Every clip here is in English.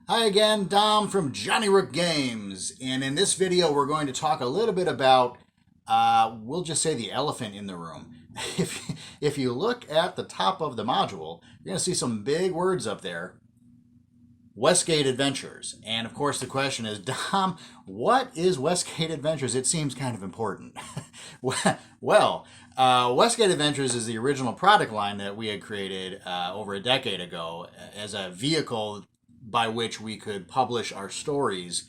Hi again, Dom from Johnny Rook Games, and in this video we're going to talk a little bit about, we'll just say the elephant in the room. If you look at the top of the module, you're going to see some big words up there, Westgate Adventures. And of course the question is, Dom, what is Westgate Adventures? It seems kind of important. well, Westgate Adventures is the original product line that we had created over a decade ago as a vehicle by which we could publish our stories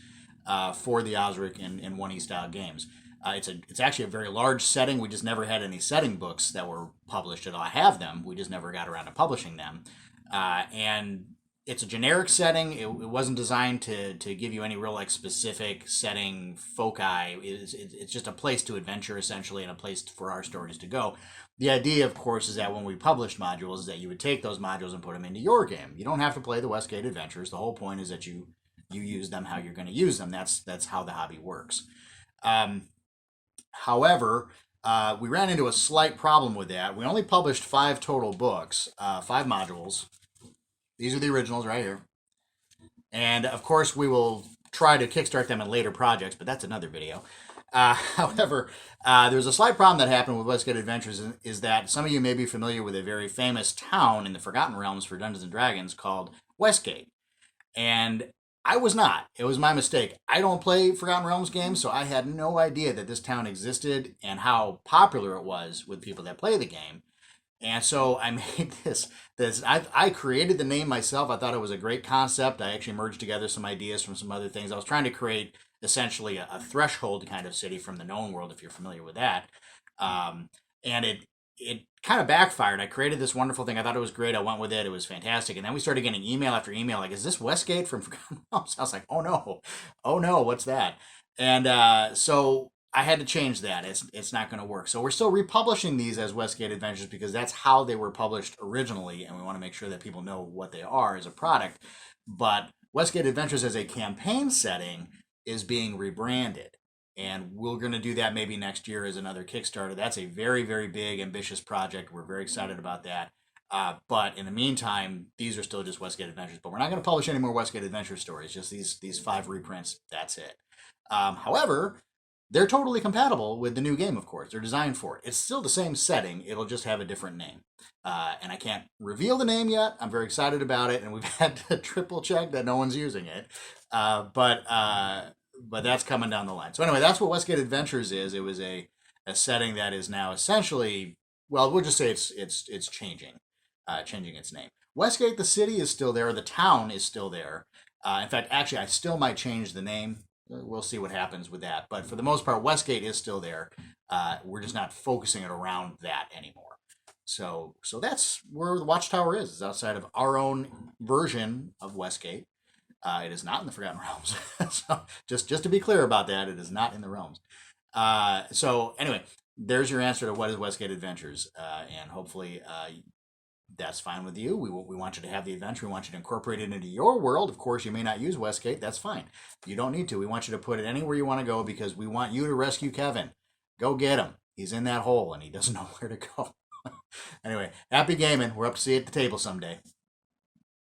for the Osric and 1E style games. It's actually a very large setting. We just never had any setting books that were published at all. I have them. We just never got around to publishing them. And it's a generic setting. It wasn't designed to give you any real like specific setting foci. It's just a place to adventure essentially, and a place for our stories to go. The idea, of course, is that when we published modules, is that you would take those modules and put them into your game. You don't have to play the Westgate Adventures. The whole point is that you use them how you're going to use them. That's how the hobby works. However, we ran into a slight problem with that. We only published 5 total books, 5 modules. These are the originals right here. And of course, we will try to kickstart them in later projects, but that's another video. However, there's a slight problem that happened with Westgate Adventures is that some of you may be familiar with a very famous town in the Forgotten Realms for Dungeons and Dragons called Westgate. And I was not. It was my mistake. I don't play Forgotten Realms games, so I had no idea that this town existed and how popular it was with people that play the game. And so I made this. I created the name myself. I thought it was a great concept. I actually merged together some ideas from some other things. I was trying to create essentially a threshold kind of city from the known world, if you're familiar with that. And it kind of backfired. I created this wonderful thing. I thought it was great. I went with it. It was fantastic. And then we started getting email after email like, is this Westgate from Forgotten Realms? I was like, oh no, what's that? And so I had to change that. It's not going to work. So we're still republishing these as Westgate Adventures because that's how they were published originally, and we want to make sure that people know what they are as a product. But Westgate Adventures as a campaign setting is being rebranded, and we're going to do that maybe next year as another Kickstarter. That's a very, very big, ambitious project. We're very excited about that. But in the meantime, these are still just Westgate Adventures. But we're not going to publish any more Westgate Adventure stories. Just these 5 reprints. That's it. However, they're totally compatible with the new game, of course. They're designed for it. It's still the same setting. It'll just have a different name. And I can't reveal the name yet. I'm very excited about it, and we've had to triple check that no one's using it. But that's coming down the line. So anyway, that's what Westgate Adventures is. It was a setting that is now essentially, well, we'll just say it's changing its name. Westgate, the city, is still there. The town is still there. In fact, actually, I still might change the name. We'll see what happens with that. But for the most part, Westgate is still there. We're just not focusing it around that anymore. So that's where the Watchtower is. It's outside of our own version of Westgate. It is not in the Forgotten Realms. So just to be clear about that, it is not in the realms. So anyway, there's your answer to what is Westgate Adventures. And hopefully that's fine with you. We want you to have the adventure. We want you to incorporate it into your world. Of course, you may not use Westgate. That's fine. You don't need to. We want you to put it anywhere you want to go because we want you to rescue Kevin. Go get him. He's in that hole and he doesn't know where to go. Anyway, happy gaming. We're up to see you at the table someday.